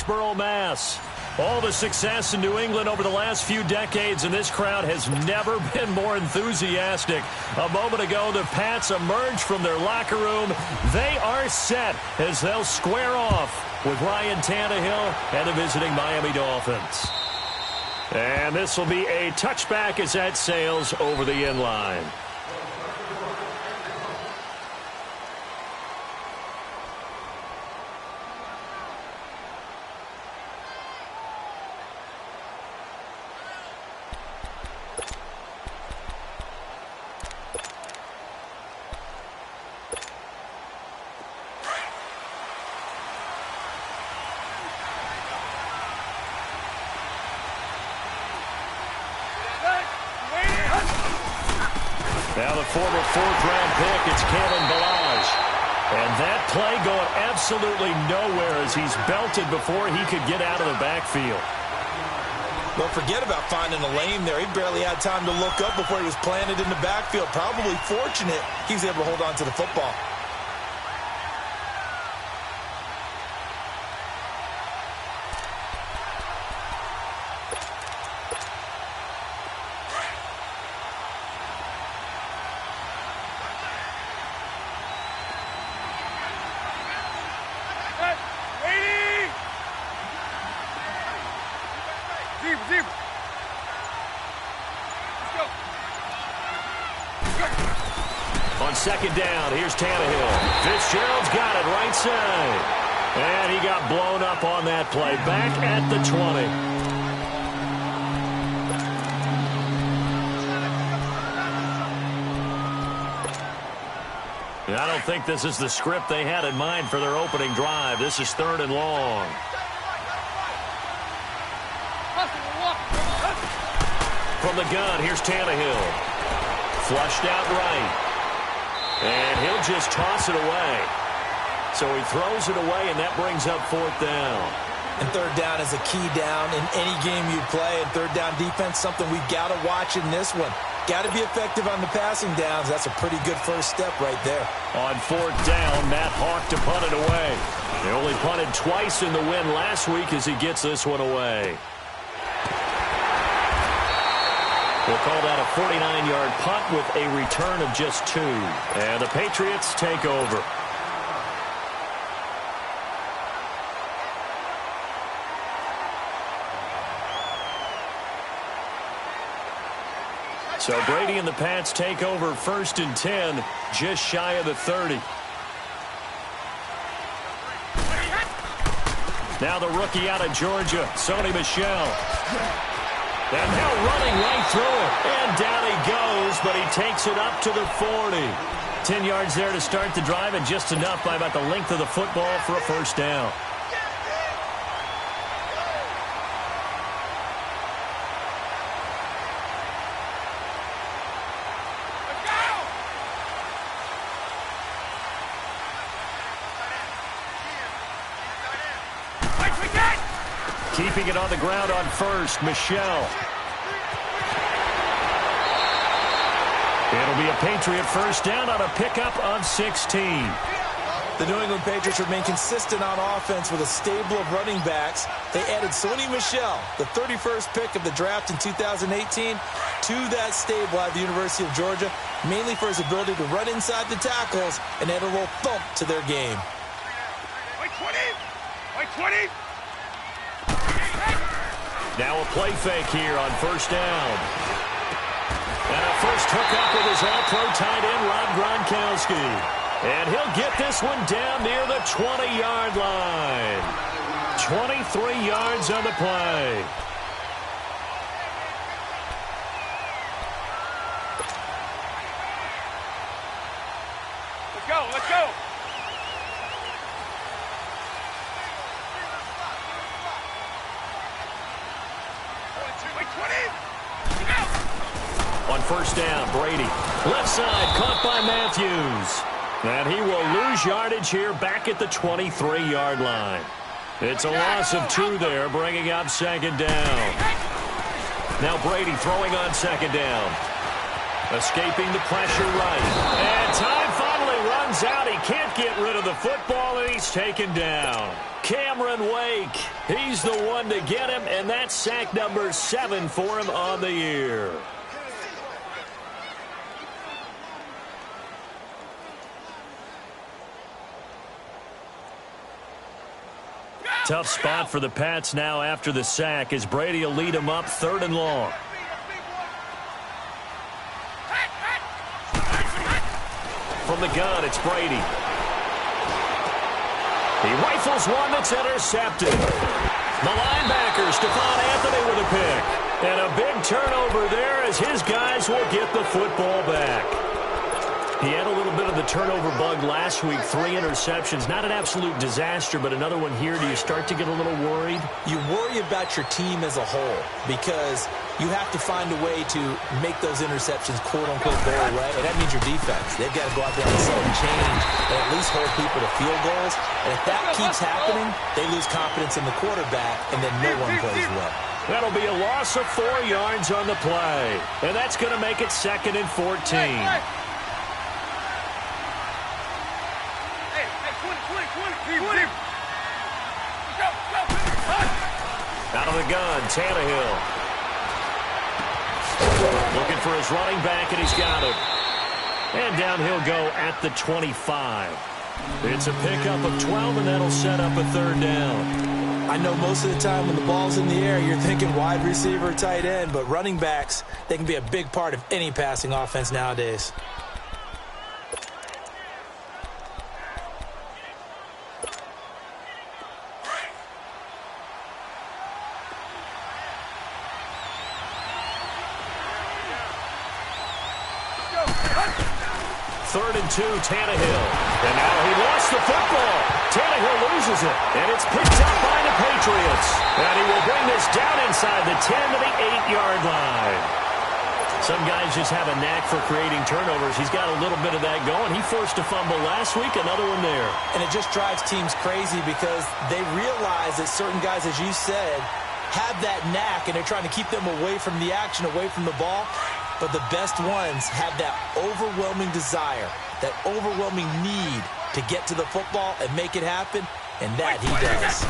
Foxborough, Mass. All the success in New England over the last few decades, and this crowd has never been more enthusiastic. A moment ago, the Pats emerged from their locker room. They are set as they'll square off with Ryan Tannehill and the visiting Miami Dolphins. And this will be a touchback as that sails over the end line. Now the former fourth-round pick, it's Kalen Ballage. And that play going absolutely nowhere as he's belted before he could get out of the backfield. Well, forget about finding a lane there. He barely had time to look up before he was planted in the backfield. Probably fortunate he was able to hold on to the football. On second down, here's Tannehill. Fitzgerald's got it right side. And he got blown up on that play. Back at the 20. I don't think this is the script they had in mind for their opening drive. This is 3rd and long. From the gun, here's Tannehill. Flushed out right. And he'll just toss it away. So he throws it away, and that brings up 4th down. And 3rd down is a key down in any game you play. And 3rd down defense, something we've got to watch in this one. Got to be effective on the passing downs. That's a pretty good first step right there. On 4th down, Matt Hawk to punt it away. They only punted twice in the win last week as he gets this one away. We'll call that a 49-yard punt with a return of just 2. And the Patriots take over. So Brady and the Pats take over 1st and 10, just shy of the 30. Now the rookie out of Georgia, Sony Michel. And now running right through it. And down he goes, but he takes it up to the 40. 10 yards there to start the drive, and just enough by about the length of the football for a first down. Keeping it on the ground on 1st, Michel. It'll be a Patriot first down on a pickup of 16. The New England Patriots remain consistent on offense with a stable of running backs. They added Sony Michel, the 31st pick of the draft in 2018, to that stable at the University of Georgia, mainly for his ability to run inside the tackles and add a little thump to their game. Like 20! Like 20! Now a play fake here on 1st down. And a first hookup with his all-pro tight end, Rob Gronkowski. And he'll get this one down near the 20-yard line. 23 yards on the play. Let's go, let's go! On 1st down, Brady. Left side, caught by Matthews. And he will lose yardage here back at the 23-yard line. It's a loss of 2 there, bringing up 2nd down. Now Brady throwing on 2nd down. Escaping the pressure right. And time finally runs out. He can't get rid of the football, and he's taken down. Cameron Wake, he's the one to get him, and that's sack number 7 for him on the year. Tough spot for the Pats now after the sack as Brady will lead them up 3rd and long. From the gun, it's Brady. He rifles one that's intercepted. The linebacker, Stephon Anthony, with a pick. And a big turnover there as his guys will get the football back. He had a little bit of the turnover bug last week, 3 interceptions. Not an absolute disaster, but another one here. Do you start to get a little worried? You worry about your team as a whole because you have to find a way to make those interceptions quote-unquote go away, and that means your defense. They've got to go out there and sudden change and at least hold people to field goals. And if that keeps happening, they lose confidence in the quarterback, and then no one plays well. That'll be a loss of 4 yards on the play, and that's going to make it 2nd and 14. Out of the gun, Tannehill. Looking for his running back, and he's got him. And down he'll go at the 25. It's a pickup of 12, and that'll set up a 3rd down. I know most of the time when the ball's in the air, you're thinking wide receiver, tight end, but running backs, they can be a big part of any passing offense nowadays. Third and 2, Tannehill. And now he lost the football. Tannehill loses it. And it's picked up by the Patriots. And he will bring this down inside the 10 to the 8-yard line. Some guys just have a knack for creating turnovers. He's got a little bit of that going. He forced a fumble last week, another one there. And it just drives teams crazy because they realize that certain guys, as you said, have that knack, and they're trying to keep them away from the action, away from the ball. But the best ones have that overwhelming desire, that overwhelming need to get to the football and make it happen, and that he does.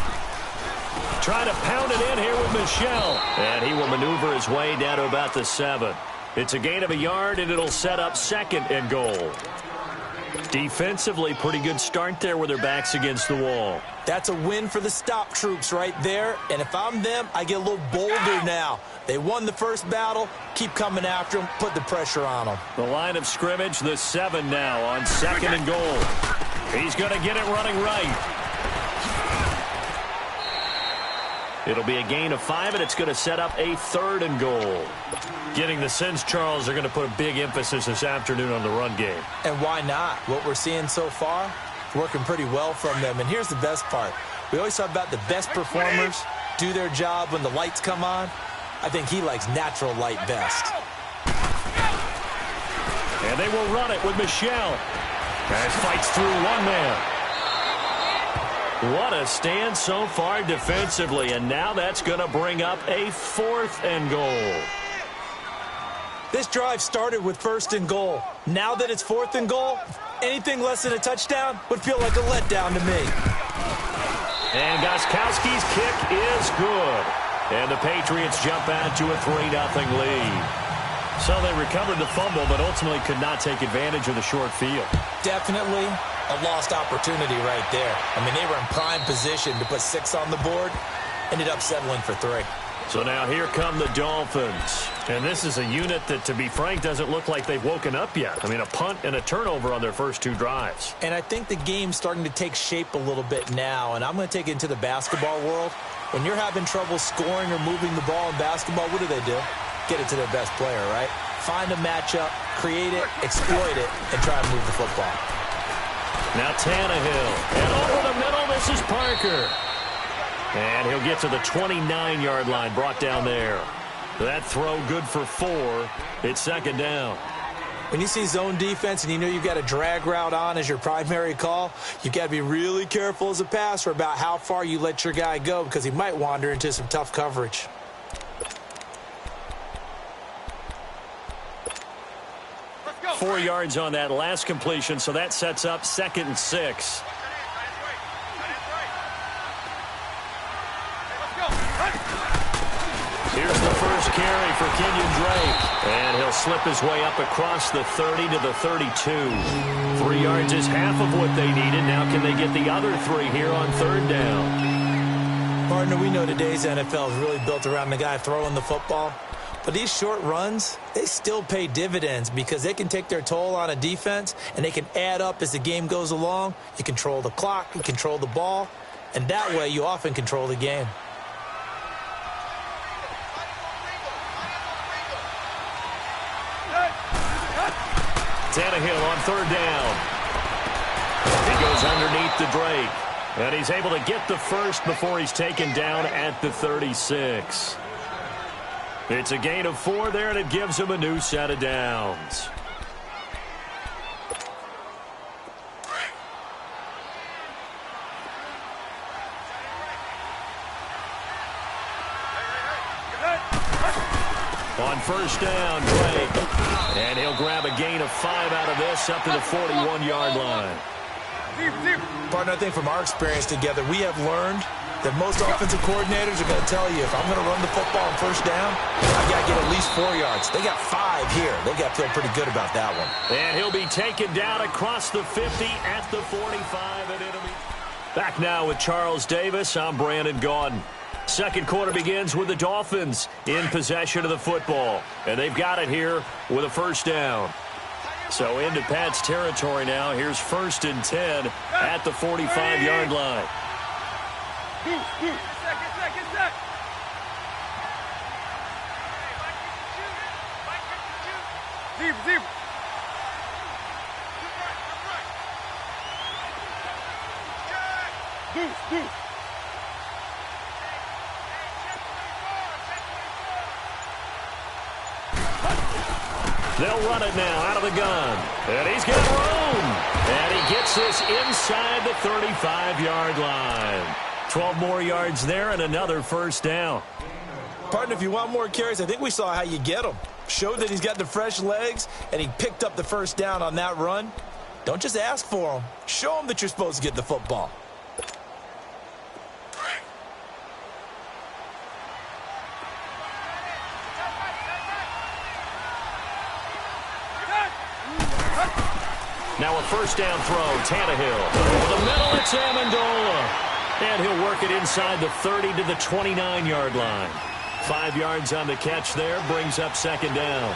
Trying to pound it in here with Michel. And he will maneuver his way down to about the 7. It's a gain of a yard, and it'll set up 2nd and goal. Defensively, pretty good start there with their backs against the wall. That's a win for the stop troops right there. And if I'm them, I get a little bolder now. They won the first battle. Keep coming after them. Put the pressure on them. The line of scrimmage, the 7 now on 2nd and goal. He's going to get it running right. It'll be a gain of 5, and it's going to set up a 3rd and goal. Getting the sense, Charles, they're going to put a big emphasis this afternoon on the run game. And why not? What we're seeing so far, working pretty well from them. And here's the best part. We always talk about the best performers do their job when the lights come on. I think he likes natural light best. And they will run it with Michel. As fights through one man. What a stand so far defensively, and now that's going to bring up a 4th and goal. This drive started with 1st and goal. Now that it's 4th and goal, anything less than a touchdown would feel like a letdown to me. And Gostkowski's kick is good. And the Patriots jump out to a 3-0 lead. So they recovered the fumble, but ultimately could not take advantage of the short field. Definitely a lost opportunity right there. I mean, they were in prime position to put 6 on the board. Ended up settling for 3. So now here come the Dolphins. And this is a unit that, to be frank, doesn't look like they've woken up yet. I mean, a punt and a turnover on their first 2 drives. And I think the game's starting to take shape a little bit now. And I'm going to take it into the basketball world. When you're having trouble scoring or moving the ball in basketball, what do? Get it to their best player, right? Find a matchup, create it, exploit it, and try and move the football. Now Tannehill. And over the middle, this is Parker. And he'll get to the 29-yard line, brought down there. That throw good for 4. It's 2nd down. When you see zone defense and you know you've got a drag route on as your primary call, you've got to be really careful as a passer about how far you let your guy go because he might wander into some tough coverage. Go. 4 yards on that last completion, so that sets up 2nd and 6. Here's the first carry for Kenyon Drake. And he'll slip his way up across the 30 to the 32. 3 yards is half of what they needed. Now can they get the other 3 here on third down? Partner, we know today's NFL is really built around the guy throwing the football. But these short runs, they still pay dividends because they can take their toll on a defense and they can add up as the game goes along. You control the clock, you control the ball, and that way you often control the game. Tannehill on third down. He goes underneath to Drake. And he's able to get the first before he's taken down at the 36. It's a gain of 4 there, and it gives him a new set of downs. On first down, Drake. And he'll grab a gain of 5 out of this up to the 41-yard line. Partner, I think from our experience together, we have learned that most offensive coordinators are going to tell you, if I'm going to run the football on first down, I got to get at least 4 yards. They got 5 here. They got to feel pretty good about that one. And he'll be taken down across the 50 at the 45. Back now with Charles Davis. I'm Brandon Gaudin. Second quarter begins with the Dolphins in possession of the football. And they've got it here with a first down. So into Pat's territory now. Here's 1st and 10 at the 45-yard line. They'll run it now out of the gun. And he's got room. And he gets this inside the 35-yard line. 12 more yards there and another first down. Partner, if you want more carries, I think we saw how you get them. Showed that he's got the fresh legs, and he picked up the first down on that run. Don't just ask for them. Show them that you're supposed to get the football. Now a first down throw, Tannehill. Over the middle, it's Amendola. And he'll work it inside the 30 to the 29-yard line. 5 yards on the catch there, brings up second down.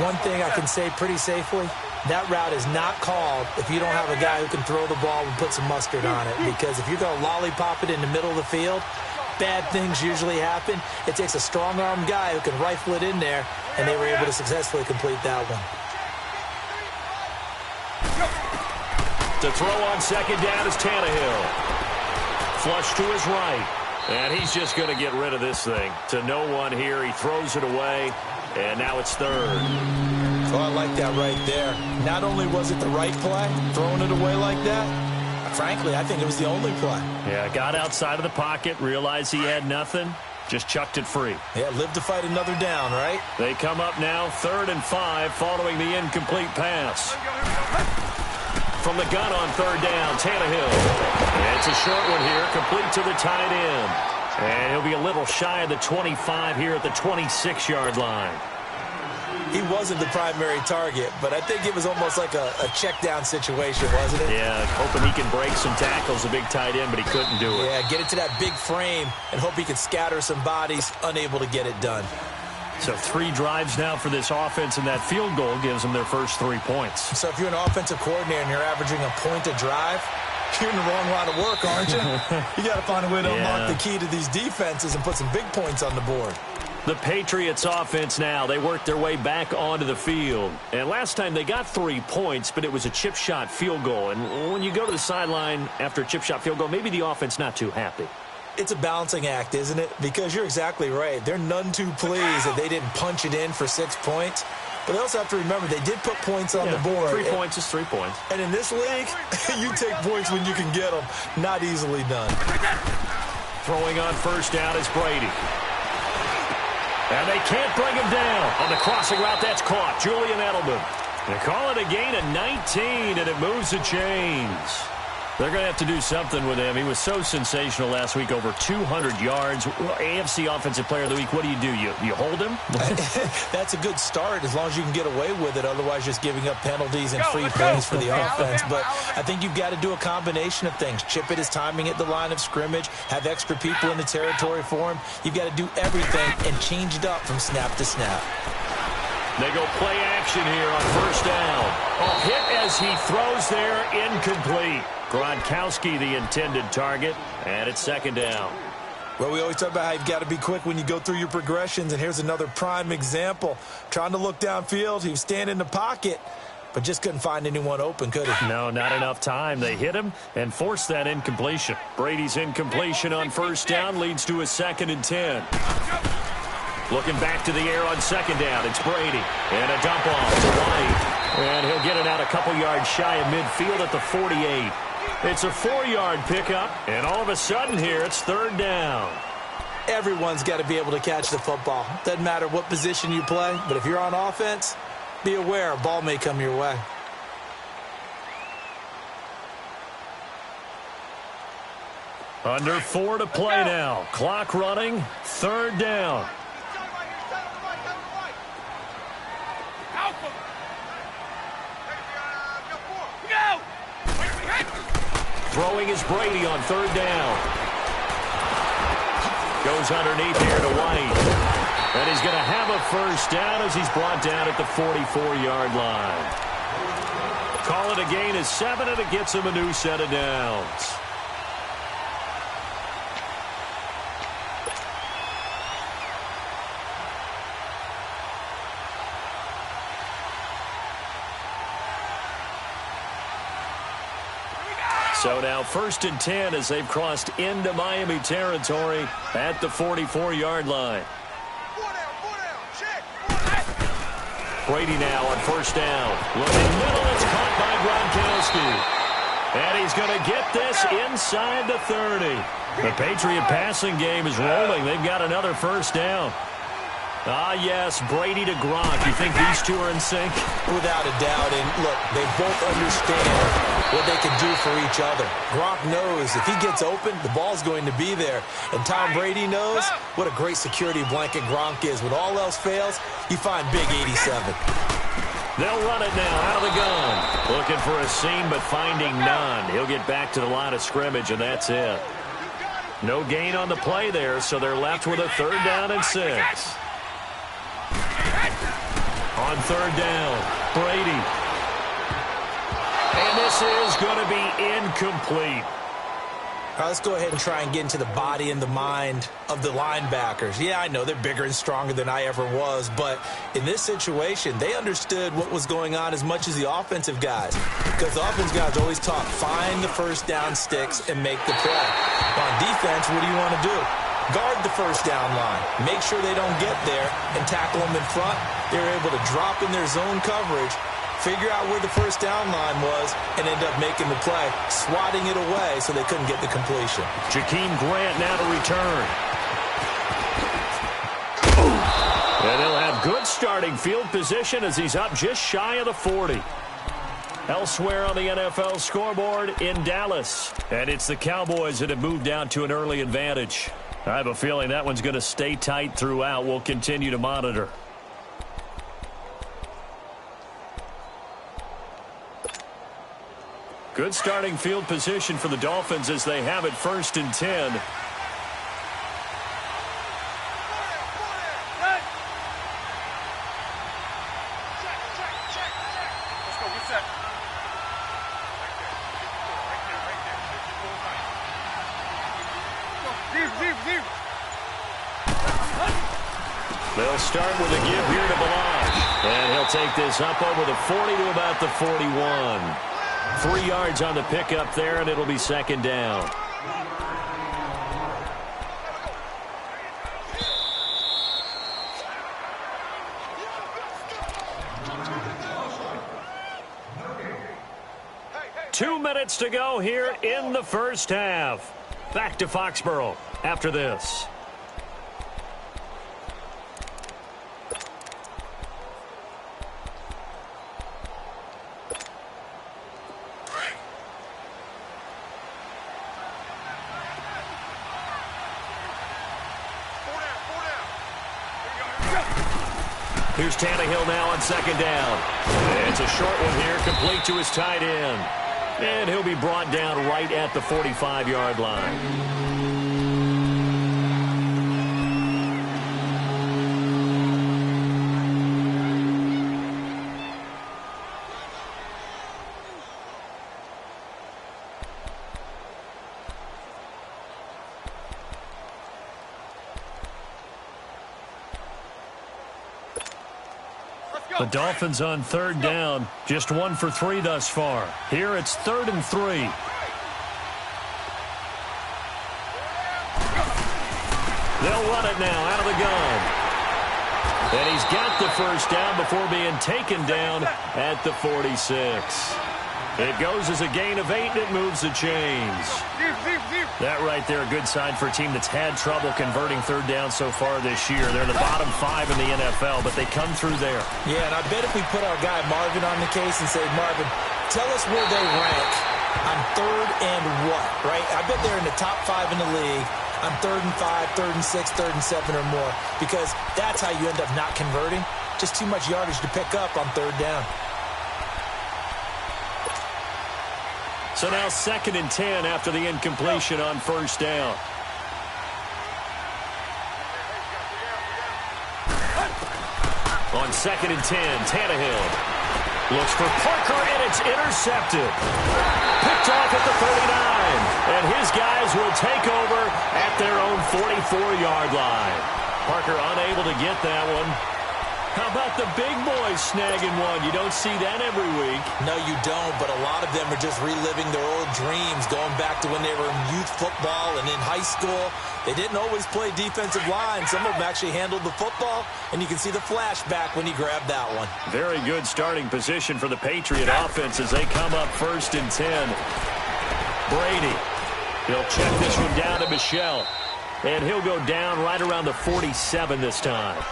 One thing I can say pretty safely, that route is not called if you don't have a guy who can throw the ball and put some mustard on it. Because if you're going to lollipop it in the middle of the field, bad things usually happen. It takes a strong-arm guy who can rifle it in there, and they were able to successfully complete that one. To throw on second down is Tannehill. Flush to his right. And he's just going to get rid of this thing. To no one here. He throws it away. And now it's third. So I like that right there. Not only was it the right play, throwing it away like that, frankly, I think it was the only play. Yeah, got outside of the pocket, realized he had nothing, just chucked it free. Yeah, live to fight another down, right? They come up now 3rd and 5 following the incomplete pass. From the gun on third down, Tannehill. It's a short one here, complete to the tight end. And he'll be a little shy of the 25 here at the 26-yard line. He wasn't the primary target, but I think it was almost like a check down situation, wasn't it? Yeah, hoping he can break some tackles, a big tight end, but he couldn't do it. Yeah, get it to that big frame and hope he can scatter some bodies, unable to get it done. So 3 drives now for this offense, and that field goal gives them their first 3 points. So if you're an offensive coordinator and you're averaging a point a drive, you're in the wrong line of work, aren't you? You got to find a way to unlock the key to these defenses and put some big points on the board. The Patriots offense now, they worked their way back onto the field. And last time they got 3 points, but it was a chip shot field goal. And when you go to the sideline after a chip shot field goal, maybe the offense not too happy. It's a balancing act, isn't it? Because you're exactly right. They're none too pleased that they didn't punch it in for 6 points. But they also have to remember they did put points on the board. 3 points is 3 points. And in this league, you take points when you can get them. Not easily done. Throwing on first down is Brady. And they can't bring him down. On the crossing route, that's caught. Julian Edelman. They call it a gain of 19, and it moves the chains. They're going to have to do something with him. He was so sensational last week, over 200 yards. AFC Offensive Player of the Week, what do? You hold him? That's a good start as long as you can get away with it. Otherwise, just giving up penalties and free plays for the offense. But I think you've got to do a combination of things. Chip it his timing at the line of scrimmage, have extra people in the territory for him. You've got to do everything and change it up from snap to snap. They go play action here on first down. A hit as he throws there, incomplete. Gronkowski the intended target, and it's second down. Well, we always talk about how you've got to be quick when you go through your progressions, and here's another prime example. Trying to look downfield, he was standing in the pocket, but just couldn't find anyone open, could he? No, not enough time. They hit him and forced that incompletion. Brady's incompletion on first down leads to a 2nd and 10. Looking back to the air on second down, it's Brady. And a dump off to White. And he'll get it out a couple yards shy of midfield at the 48. It's a 4-yard pickup, and all of a sudden here, it's third down. Everyone's got to be able to catch the football. Doesn't matter what position you play, but if you're on offense, be aware a ball may come your way. Under 4 to play now. Clock running, third down. Throwing is Brady on third down. Goes underneath here to White. And he's going to have a first down as he's brought down at the 44-yard line. Call it a gain of 7, and it gets him a new set of downs. So now 1st and 10 as they've crossed into Miami territory at the 44-yard line. Brady now on first down. Looking middle, it's caught by Gronkowski. And he's going to get this inside the 30. The Patriot passing game is rolling. They've got another first down. Ah, yes, Brady to Gronk. You think these two are in sync? Without a doubt. And look, they both understand what they can do for each other. Gronk knows if he gets open, the ball's going to be there. And Tom Brady knows what a great security blanket Gronk is. When all else fails, you find big 87. They'll run it now out of the gun. Looking for a seam, but finding none. He'll get back to the line of scrimmage, and that's it. No gain on the play there, so they're left with a 3rd down and 6. On third down, Brady. And this is going to be incomplete. All right, let's go ahead and try and get into the body and the mind of the linebackers. Yeah, I know they're bigger and stronger than I ever was, but in this situation, they understood what was going on as much as the offensive guys, because the offensive guys always talk, find the first down sticks and make the play. On defense, what do you want to do? Guard the first down line. Make sure they don't get there and tackle them in front. They were able to drop in their zone coverage, figure out where the first down line was, and end up making the play, swatting it away so they couldn't get the completion. Jakeem Grant now to return. And he'll have good starting field position as he's up just shy of the 40. Elsewhere on the NFL scoreboard in Dallas. And it's the Cowboys that have moved out to an early advantage. I have a feeling that one's going to stay tight throughout. We'll continue to monitor. Good starting field position for the Dolphins as they have it 1st and 10. They'll start with a give here to Balaj. And he'll take this up over the 40 to about the 41. 3 yards on the pickup there, and it'll be 2nd down. Two minutes to go here in the first half. Back to Foxborough after this. Here's Tannehill now on second down. It's a short one here, complete to his tight end. And he'll be brought down right at the 45-yard line. The Dolphins on third down, just 1 for 3 thus far. Here it's 3rd and 3. They'll run it now out of the gun. And he's got the first down before being taken down at the 46. It goes as a gain of 8, and it moves the chains. That right there, a good sign for a team that's had trouble converting third down so far this year. They're in the bottom 5 in the NFL, but they come through there. Yeah, and I bet if we put our guy Marvin on the case and say, Marvin, tell us where they rank on 3rd and what, right? I bet they're in the top 5 in the league on 3rd and 5, 3rd and 6, 3rd and 7 or more, because that's how you end up not converting. Just too much yardage to pick up on 3rd down. So now 2nd and 10 after the incompletion on first down. On 2nd and 10, Tannehill looks for Parker, and it's intercepted. Picked off at the 39, and his guys will take over at their own 44-yard line. Parker unable to get that one. How about the big boys snagging one? You don't see that every week. No, you don't, but a lot of them are just reliving their old dreams, going back to when they were in youth football and in high school. They didn't always play defensive line. Some of them actually handled the football, and you can see the flashback when he grabbed that one. Very good starting position for the Patriot offense as they come up 1st and 10. Brady. He'll check this one down to Michel, and he'll go down right around the 47 this time.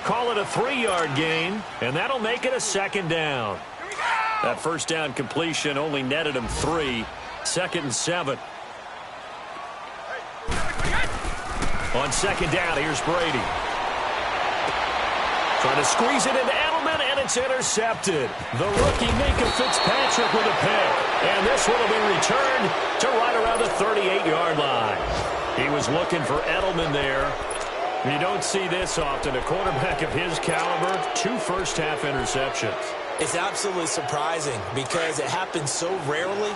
Call it a 3-yard gain, and that'll make it a 2nd down. That first down completion only netted him 3. 2nd and 7. On 2nd down, here's Brady. Trying to squeeze it into Edelman, and it's intercepted. The rookie Minka Fitzpatrick with a pick. And this one will be returned to right around the 38-yard line. He was looking for Edelman there. You don't see this often. A quarterback of his caliber, 2 first-half interceptions. It's absolutely surprising because it happens so rarely.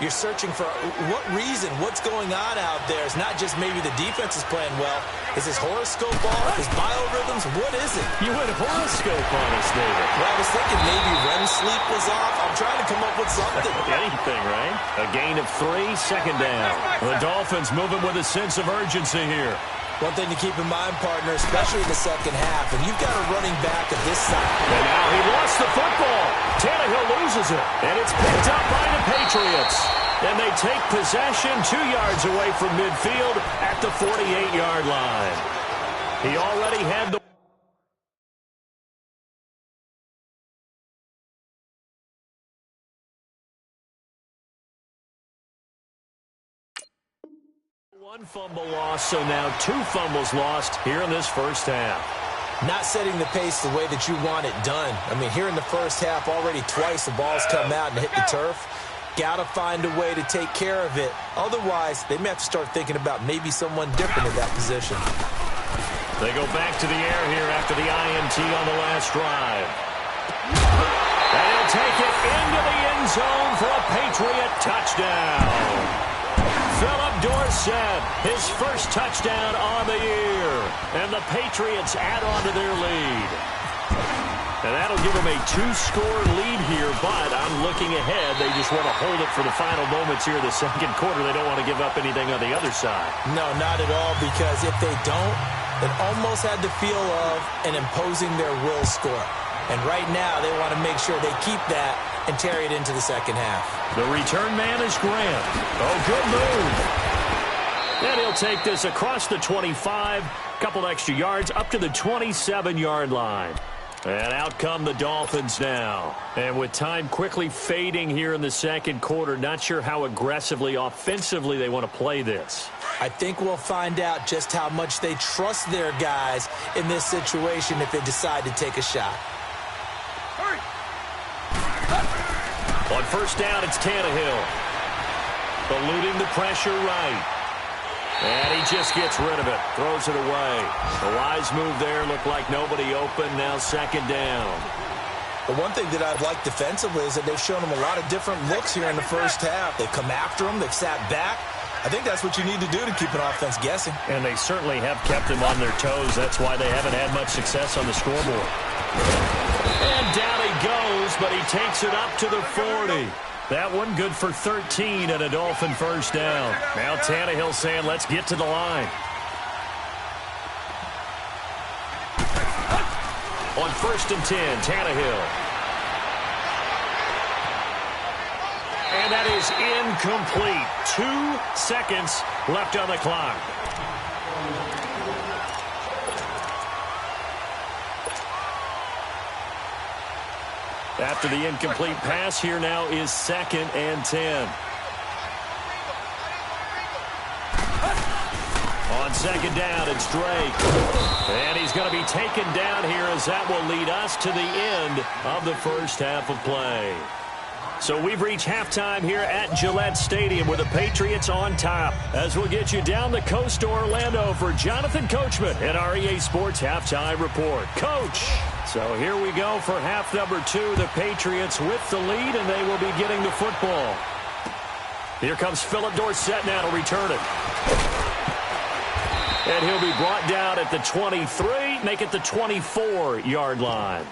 You're searching for what reason, what's going on out there. It's not just maybe the defense is playing well. Is his horoscope off? His biorhythms? What is it? You went horoscope on us, David. Well, I was thinking maybe REM sleep was off. I'm trying to come up with something. Anything, right? A gain of 3, 2nd down. The Dolphins moving with a sense of urgency here. One thing to keep in mind, partner, especially in the second half, and you've got a running back of this side. And now he lost the football. Tannehill loses it, and it's picked up by the Patriots. And they take possession 2 yards away from midfield at the 48-yard line. He already had the... One fumble lost, so now 2 fumbles lost here in this first half. Not setting the pace the way that you want it done. I mean, here in the first half, already twice the ball's come out and hit the turf. Got to find a way to take care of it. Otherwise, they may have to start thinking about maybe someone different in that position. They go back to the air here after the INT on the last drive. And he'll take it into the end zone for a Patriot touchdown. Philip Dorsett, his first touchdown on the year. And the Patriots add on to their lead. And that'll give them a 2-score lead here, but I'm looking ahead. They just want to hold it for the final moments here of the second quarter. They don't want to give up anything on the other side. No, not at all, because if they don't, it almost had the feel of an imposing their will score. And right now, they want to make sure they keep that and carry it into the second half. The return man is Grant. Oh, good move. And he'll take this across the 25, couple extra yards, up to the 27-yard line. And out come the Dolphins now. And with time quickly fading here in the second quarter, not sure how aggressively, offensively they want to play this. I think we'll find out just how much they trust their guys in this situation if they decide to take a shot. Hurry. On first down, it's Tannehill. Eluding the pressure right. And he just gets rid of it. Throws it away. A wise move there. Looked like nobody open. Now second down. The one thing that I've liked defensively is that they've shown them a lot of different looks here in the first half. They've come after them. They've sat back. I think that's what you need to do to keep an offense guessing. And they certainly have kept them on their toes. That's why they haven't had much success on the scoreboard. And down he goes, but he takes it up to the 40. That one good for 13 and a Dolphin first down. Now Tannehill saying, let's get to the line. On first and 10, Tannehill. And that is incomplete. 2 seconds left on the clock. After the incomplete pass, here now is second and 10. On second down, it's Drake. And he's going to be taken down here as that will lead us to the end of the first half of play. So we've reached halftime here at Gillette Stadium with the Patriots on top. As we'll get you down the coast to Orlando for Jonathan Coachman and our EA Sports Halftime Report. Coach! So here we go for half number 2. The Patriots with the lead, and they will be getting the football. Here comes Philip Dorsett now to return it. And he'll be brought down at the 23, make it the 24-yard line.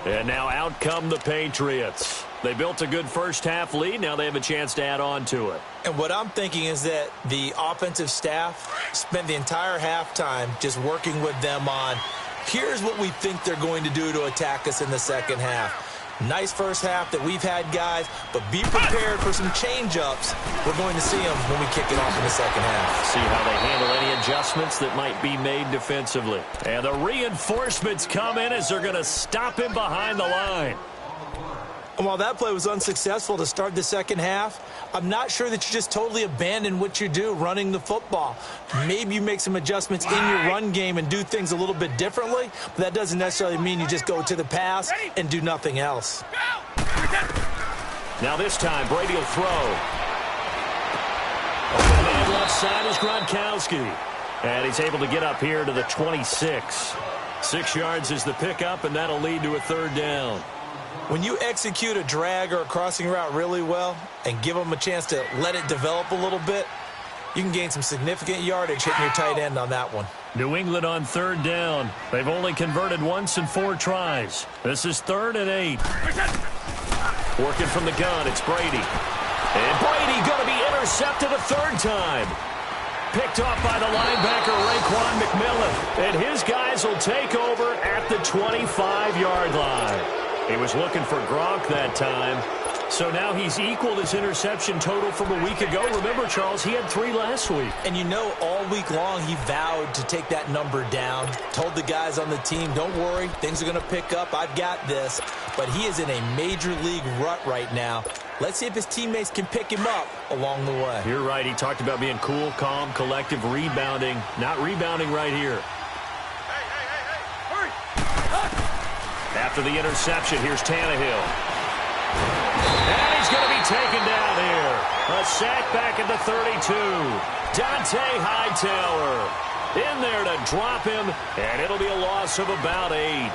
And now out come the Patriots. They built a good first-half lead. Now they have a chance to add on to it. And what I'm thinking is that the offensive staff spent the entire halftime just working with them on, here's what we think they're going to do to attack us in the second half. Nice first half that we've had, guys, but be prepared for some change-ups. We're going to see them when we kick it off in the second half. See how they handle any adjustments that might be made defensively. And the reinforcements come in as they're going to stop him behind the line. And while that play was unsuccessful to start the second half, I'm not sure that you just totally abandon what you do running the football. Maybe you make some adjustments in your run game and do things a little bit differently, but that doesn't necessarily mean you just go to the pass and do nothing else. Now this time, Brady will throw. Open man left side is Gronkowski. And he's able to get up here to the 26. 6 yards is the pickup, and that'll lead to a third down. When you execute a drag or a crossing route really well and give them a chance to let it develop a little bit, you can gain some significant yardage hitting your tight end on that one. New England on third down. They've only converted once in 4 tries. This is 3rd and 8. Working from the gun, it's Brady. And Brady going to be intercepted a third time. Picked off by the linebacker, Raekwon McMillan. And his guys will take over at the 25-yard line. He was looking for Gronk that time. So now he's equaled his interception total from a week ago. Remember, Charles, he had 3 last week. And you know, all week long he vowed to take that number down. Told the guys on the team, don't worry, things are going to pick up. I've got this. But he is in a major league rut right now. Let's see if his teammates can pick him up along the way. You're right. He talked about being cool, calm, collective, rebounding. Not rebounding right here. Hurry. After the interception, here's Tannehill. And he's going to be taken down here. A sack back at the 32. Dante Hightower in there to drop him, and it'll be a loss of about 8.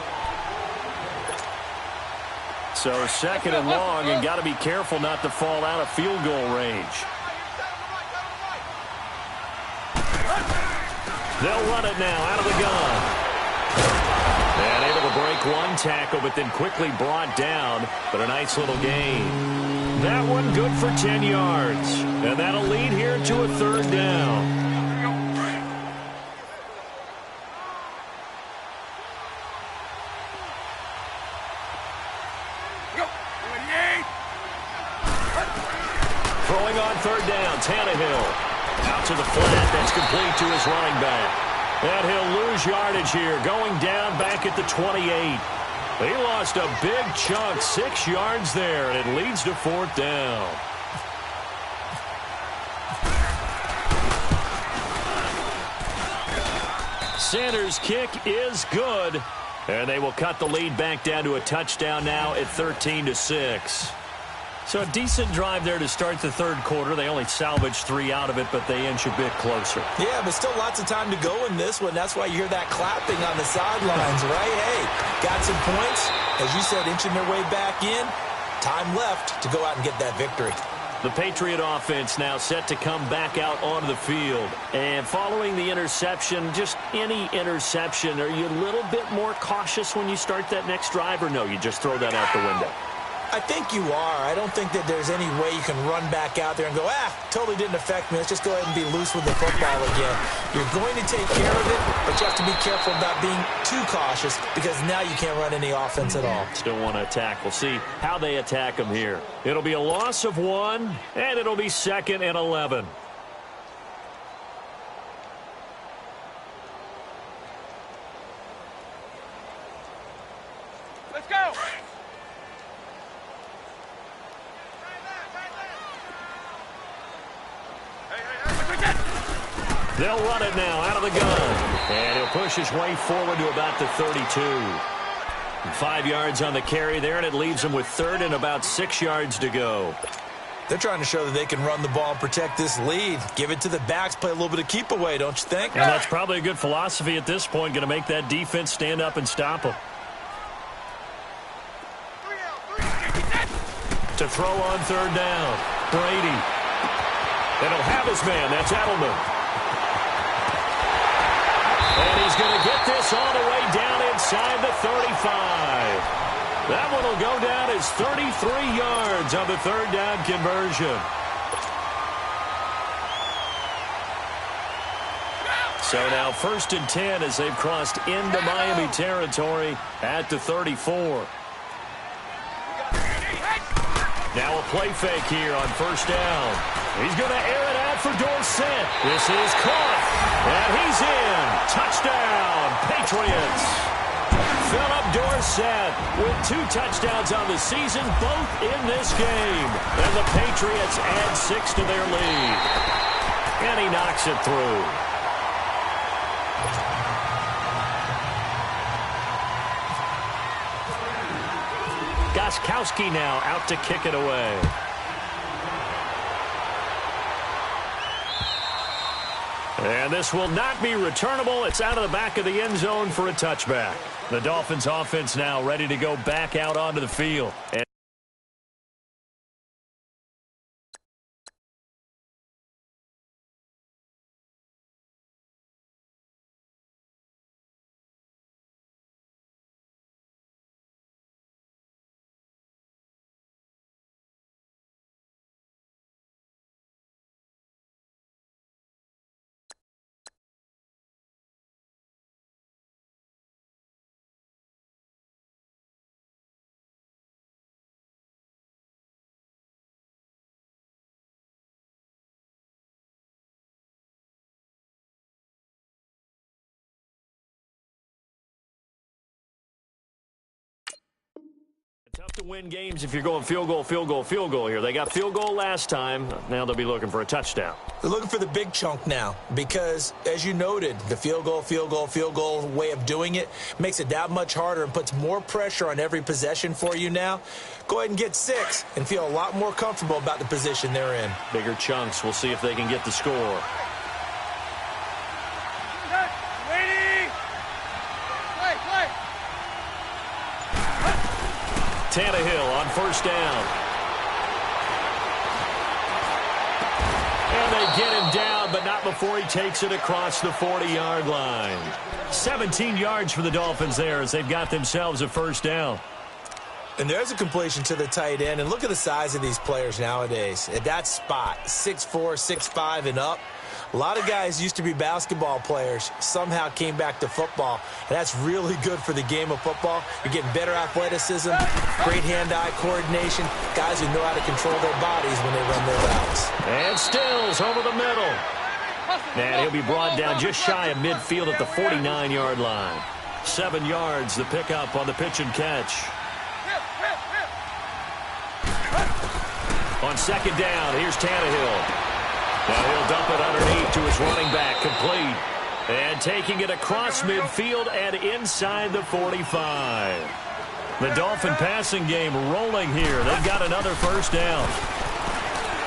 So 2nd and long, and got to be careful not to fall out of field goal range. They'll run it now out of the gun. And able to break one tackle, but then quickly brought down. But a nice little gain. That one good for 10 yards. And that'll lead here to a third down. Throwing on third down, Tannehill. Out to the flat, that's complete to his running back. And he'll lose yardage here, going down back at the 28. He lost a big chunk, 6 yards there, and it leads to 4th down. Sanders' kick is good, and they will cut the lead back down to a touchdown now at 13-6. So a decent drive there to start the third quarter. They only salvaged 3 out of it, but they inch a bit closer. Yeah, but still lots of time to go in this one. That's why you hear that clapping on the sidelines, right? Hey, got some points. As you said, inching their way back in. Time left to go out and get that victory. The Patriot offense now set to come back out onto the field. And following the interception, just any interception, are you a little bit more cautious when you start that next drive, or no, you just throw that out the window? I think you are. I don't think that there's any way you can run back out there and go, totally didn't affect me. Let's just go ahead and be loose with the football again. You're going to take care of it, but you have to be careful about being too cautious because now you can't run any offense at all. Still want to attack. We'll see how they attack them here. It'll be a loss of 1, and it'll be 2nd and 11. Let's go. They'll run it now out of the gun. And he'll push his way forward to about the 32. 5 yards on the carry there, and it leaves him with 3rd and about 6 yards to go. They're trying to show that they can run the ball and protect this lead. Give it to the backs, play a little bit of keep away, don't you think? And that's probably a good philosophy at this point, going to make that defense stand up and stop them. To throw on 3rd down, Brady. And he'll have his man, that's Edelman. And he's going to get this all the way down inside the 35. That one will go down as 33 yards on the 3rd down conversion. So now 1st and 10 as they've crossed into Miami territory at the 34. Now a play fake here on 1st down. He's going to air it out for Dorsett. This is caught. And he's in. Touchdown, Patriots. Philip Dorsett with 2 touchdowns on the season, both in this game. And the Patriots add 6 to their lead. And he knocks it through. Gostkowski now out to kick it away. And this will not be returnable. It's out of the back of the end zone for a touchback. The Dolphins offense now ready to go back out onto the field. And tough to win games if you're going field goal, field goal, field goal here. They got field goal last time. Now they'll be looking for a touchdown. They're looking for the big chunk now because, as you noted, the field goal way of doing it makes it that much harder and puts more pressure on every possession for you now. Go ahead and get 6 and feel a lot more comfortable about the position they're in. Bigger chunks. We'll see if they can get the score. Tannehill on 1st down. And they get him down, but not before he takes it across the 40-yard line. 17 yards for the Dolphins there as they've got themselves a 1st down. And there's a completion to the tight end. And look at the size of these players nowadays. At that spot, 6'4", 6'5", and up. A lot of guys used to be basketball players, somehow came back to football, and that's really good for the game of football. You're getting better athleticism, great hand-eye coordination, guys who know how to control their bodies when they run their routes. And Stills over the middle. And he'll be brought down just shy of midfield at the 49-yard line. 7 yards, the pickup on the pitch and catch. On second down, here's Tannehill. Now he'll dump it underneath to his running back, complete. And taking it across midfield and inside the 45. The Dolphin passing game rolling here. They've got another first down.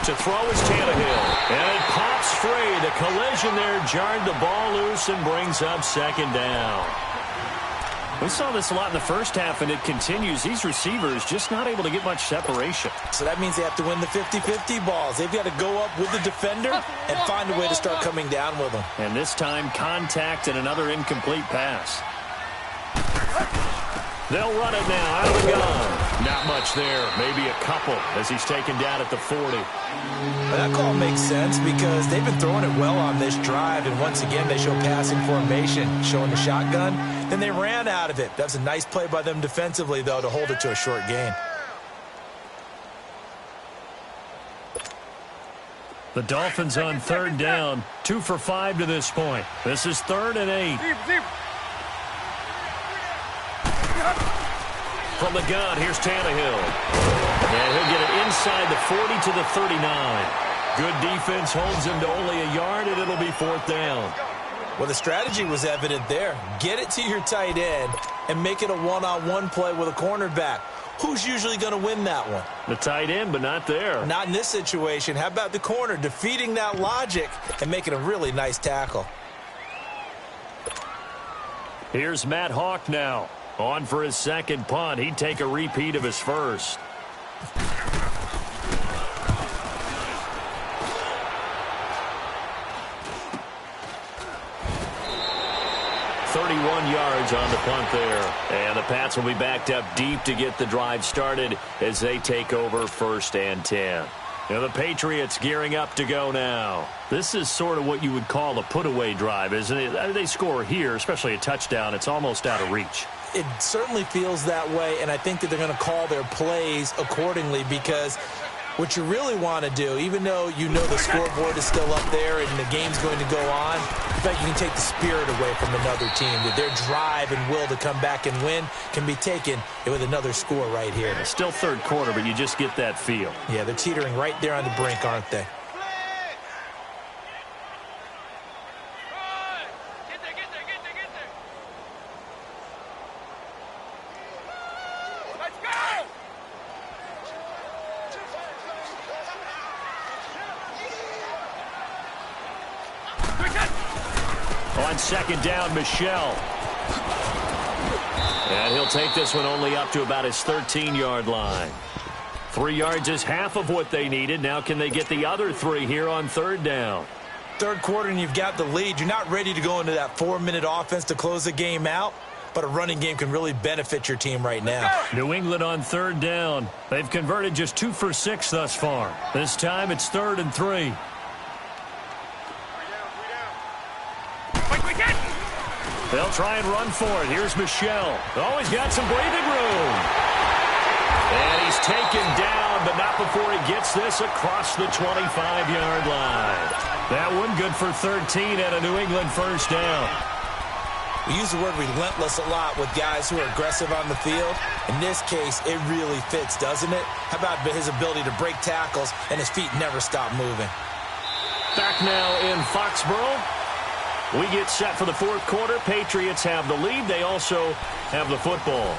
To throw is Tannehill. And it pops free. The collision there jarred the ball loose and brings up second down. We saw this a lot in the first half, and it continues. These receivers just not able to get much separation. So that means they have to win the 50-50 balls. They've got to go up with the defender and find a way to start coming down with them. And this time, contact and another incomplete pass. They'll run it now out of the gun. Not much there. Maybe a couple as he's taken down at the 40. Well, that call makes sense because they've been throwing it well on this drive, and once again they show passing formation, showing the shotgun. Then they ran out of it. That's a nice play by them defensively, though, to hold it to a short gain. The Dolphins on third down, 2 for 5 to this point. This is 3rd and 8. From the gun, here's Tannehill. And he'll get it inside the 40 to the 39. Good defense holds him to only a yard, and it'll be 4th down. Well, the strategy was evident there. Get it to your tight end and make it a one-on-one play with a cornerback. Who's usually going to win that one? The tight end, but not there. Not in this situation. How about the corner defeating that logic and making a really nice tackle? Here's Matt Hawk now. On for his second punt. He'd take a repeat of his first. 31 yards on the punt there. And the Pats will be backed up deep to get the drive started as they take over 1st and 10. Now the Patriots gearing up to go now. This is sort of what you would call a put-away drive, isn't it? They score here, especially a touchdown. It's almost out of reach. It certainly feels that way, and I think that they're going to call their plays accordingly because what you really want to do, even though you know the scoreboard is still up there and the game's going to go on, in fact, you can take the spirit away from another team. That their drive and will to come back and win can be taken with another score right here. It's still 3rd quarter, but you just get that feel. Yeah, they're teetering right there on the brink, aren't they? On second down, Michel. And he'll take this one only up to about his 13-yard line. 3 yards is half of what they needed. Now can they get the other 3 here on 3rd down? 3rd quarter and you've got the lead. You're not ready to go into that 4-minute offense to close the game out, but a running game can really benefit your team right now. New England on 3rd down. They've converted just 2 for 6 thus far. This time it's 3rd and 3. They'll try and run for it. Here's Michel. Oh, he's got some breathing room. And he's taken down, but not before he gets this across the 25-yard line. That one good for 13 and a New England first down. We use the word relentless a lot with guys who are aggressive on the field. In this case, it really fits, doesn't it? How about his ability to break tackles and his feet never stop moving? Back now in Foxborough. We get set for the 4th quarter. Patriots have the lead. They also have the football.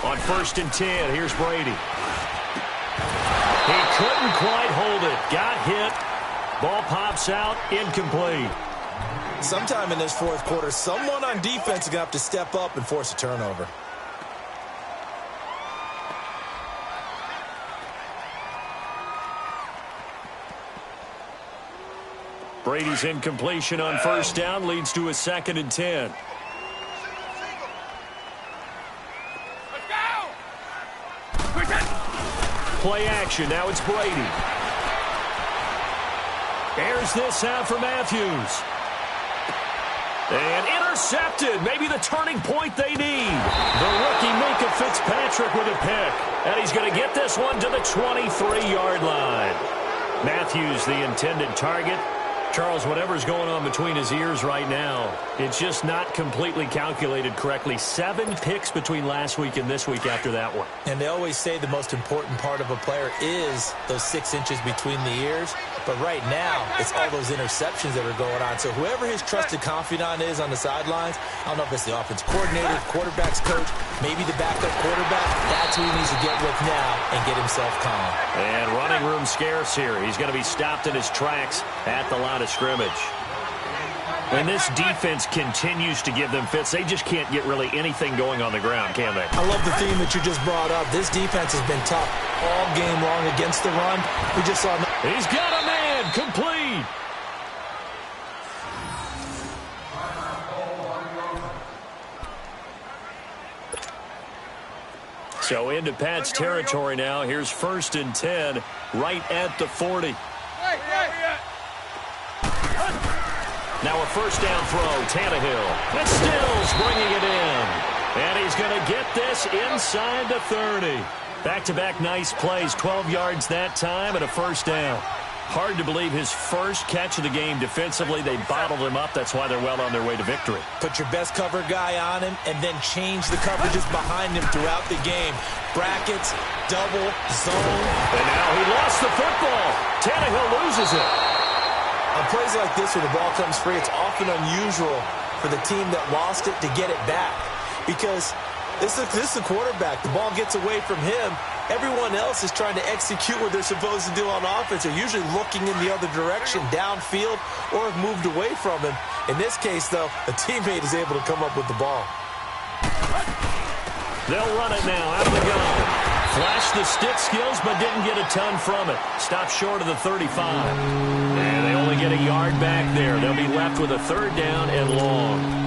On 1st and 10, here's Brady. He couldn't quite hold it. Got hit. Ball pops out, incomplete. Sometime in this 4th quarter, someone on defense is going to have to step up and force a turnover. Brady's incompletion on 1st down leads to a 2nd and 10. Play action. Now it's Brady. Airs this out for Matthews. And intercepted. Maybe the turning point they need. The rookie Minkah Fitzpatrick with a pick. And he's going to get this one to the 23-yard line. Matthews, the intended target. Charles, whatever's going on between his ears right now, it's just not completely calculated correctly. 7 picks between last week and this week after that one. And they always say the most important part of a player is those 6 inches between the ears. But right now, it's all those interceptions that are going on. So whoever his trusted confidant is on the sidelines, I don't know if it's the offense coordinator, the quarterback's coach, maybe the backup quarterback, that's who he needs to get with now and get himself calm. And running room scarce here. He's going to be stopped in his tracks at the line of scrimmage. And this defense continues to give them fits. They just can't get really anything going on the ground, can they? I love the theme that you just brought up. This defense has been tough all game long against the run. We just saw... He's got a man. Complete. So into Pat's territory now. Here's 1st and 10 right at the 40. Now a first down throw, Tannehill. And Stills bringing it in. And he's going to get this inside the 30. Back-to-back nice plays, 12 yards that time and a first down. Hard to believe his first catch of the game defensively. They bottled him up. That's why they're well on their way to victory. Put your best cover guy on him and then change the coverages behind him throughout the game. Brackets, double, zone. And now he lost the football. Tannehill loses it. On plays like this where the ball comes free, it's often unusual for the team that lost it to get it back. Because this is a quarterback. The ball gets away from him. Everyone else is trying to execute what they're supposed to do on offense. They're usually looking in the other direction, downfield, or have moved away from him. In this case, though, a teammate is able to come up with the ball. They'll run it now out of the gun. Flashed the stick skills, but didn't get a ton from it. Stopped short of the 35. And they only get a yard back there. They'll be left with a 3rd down and long.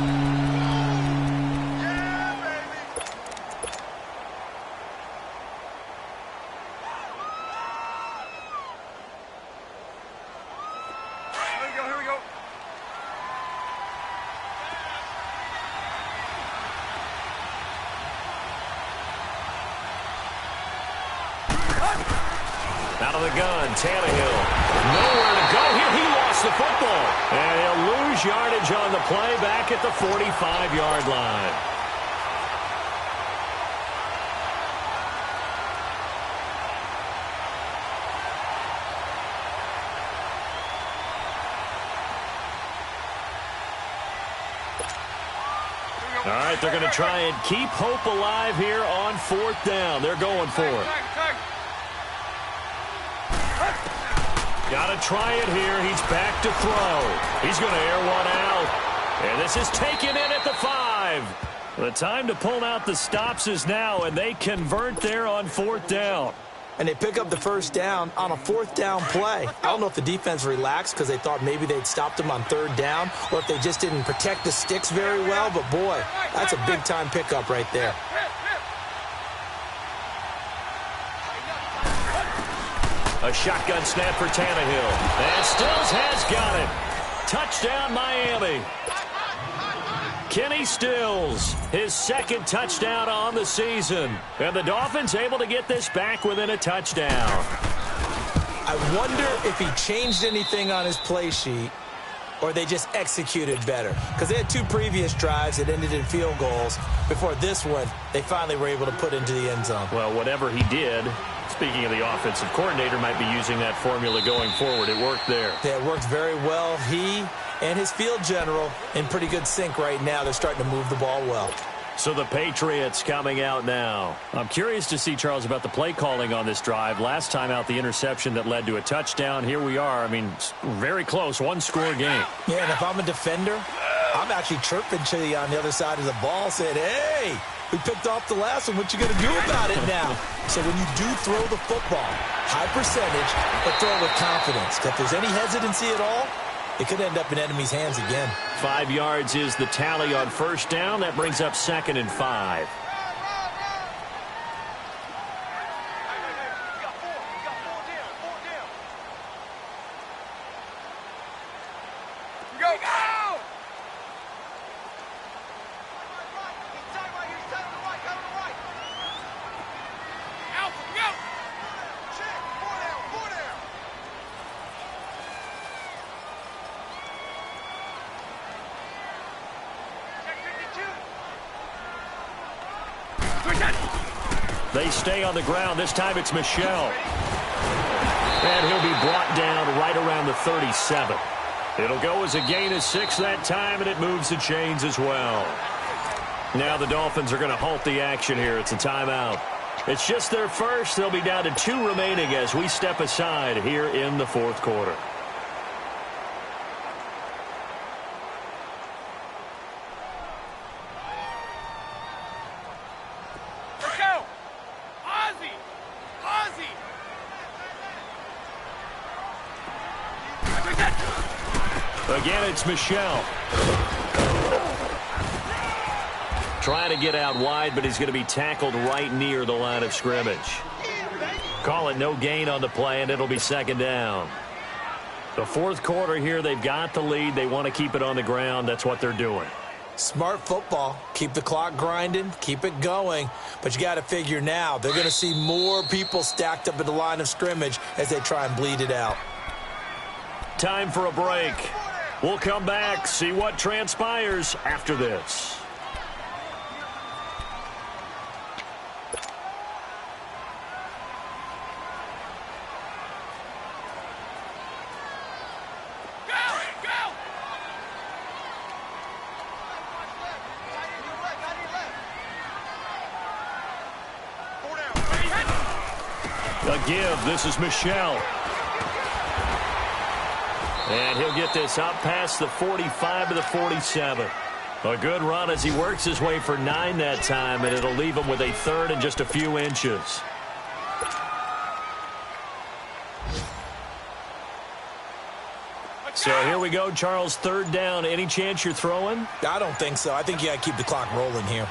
Out of the gun, Tannehill. Nowhere to go here. He lost the football. And he'll lose yardage on the play back at the 45-yard line. All right, they're going to try and keep hope alive here on 4th down. They're going for it. Got to try it here. He's back to throw. He's going to air one out. And this is taken in at the 5. The time to pull out the stops is now, and they convert there on 4th down. And they pick up the first down on a 4th down play. I don't know if the defense relaxed because they thought maybe they'd stopped him on 3rd down or if they just didn't protect the sticks very well. But, boy, that's a big-time pickup right there. A shotgun snap for Tannehill. And Stills has got it. Touchdown, Miami. Kenny Stills, his 2nd touchdown on the season. And the Dolphins able to get this back within a touchdown. I wonder if he changed anything on his play sheet or they just executed better. Because they had 2 previous drives that ended in field goals. Before this one, they finally were able to put into the end zone. Well, whatever he did, speaking of the offensive coordinator, might be using that formula going forward. It worked there. Yeah, it worked very well. He and his field general in pretty good sync right now. They're starting to move the ball well. So the Patriots coming out now. I'm curious to see, Charles, about the play calling on this drive. Last time out, the interception that led to a touchdown. Here we are. I mean, very close, 1-score game. Yeah, and if I'm a defender, I'm actually chirping to you on the other side of the ball, saying, hey, we picked off the last one. What you going to do about it now? So when you do throw the football, high percentage, but throw it with confidence. If there's any hesitancy at all, it could end up in enemy's hands again. 5 yards is the tally on 1st down. That brings up 2nd and 5. They stay on the ground. This time it's Michel. And he'll be brought down right around the 37. It'll go as a gain of 6 that time, and it moves the chains as well. Now the Dolphins are going to halt the action here. It's a timeout. It's just their first. They'll be down to 2 remaining as we step aside here in the fourth quarter. Again, it's Michel. Trying to get out wide, but he's going to be tackled right near the line of scrimmage. Call it no gain on the play, and it'll be second down. The fourth quarter here, they've got the lead. They want to keep it on the ground. That's what they're doing. Smart football. Keep the clock grinding. Keep it going. But you got to figure now, they're going to see more people stacked up at the line of scrimmage as they try and bleed it out. Time for a break. We'll come back, see what transpires after this. A give. This is Michel. And he'll get this up past the 45 to the 47. A good run as he works his way for 9 that time, and it'll leave him with a third and just a few inches. So here we go, Charles, third down. Any chance you're throwing? I don't think so. I think you got to keep the clock rolling here.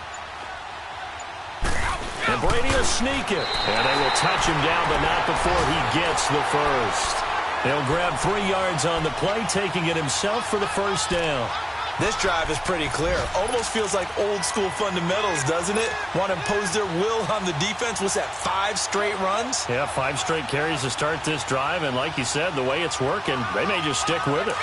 And Brady will sneak it. And they will touch him down, but not before he gets the first. He'll grab 3 yards on the play, taking it himself for the first down. This drive is pretty clear. Almost feels like old school fundamentals, doesn't it? Want to impose their will on the defense. What's that, 5 straight runs? Yeah, 5 straight carries to start this drive. And like you said, the way it's working, they may just stick with it.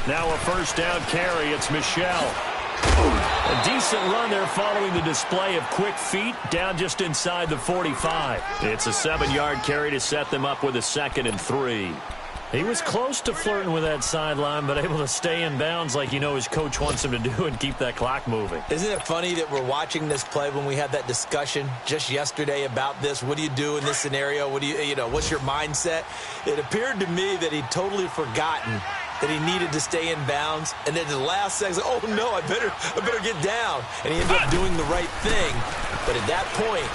Now a first down carry. It's Michel. A decent run there following the display of quick feet down just inside the 45. It's a 7-yard carry to set them up with a 2nd and 3. He was close to flirting with that sideline, but able to stay in bounds like you know his coach wants him to do and keep that clock moving. Isn't it funny that we're watching this play when we had that discussion just yesterday about this? What do you do in this scenario? What do you know, what's your mindset? It appeared to me that he'd totally forgotten that he needed to stay in bounds, and then the last second, oh no, I better get down. And he ended up doing the right thing. But at that point,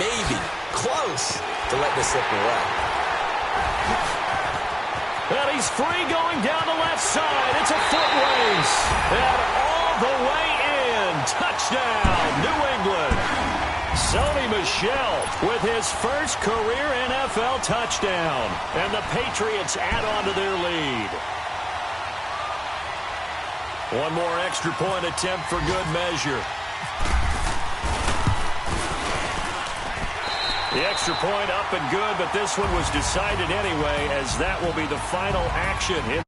maybe close to let this slip away. And he's free going down the left side. It's a foot race. And all the way in. Touchdown, New England. Sony Michel with his first career NFL touchdown. And the Patriots add on to their lead. One more extra point attempt for good measure. The extra point up and good, but this one was decided anyway, as that will be the final action.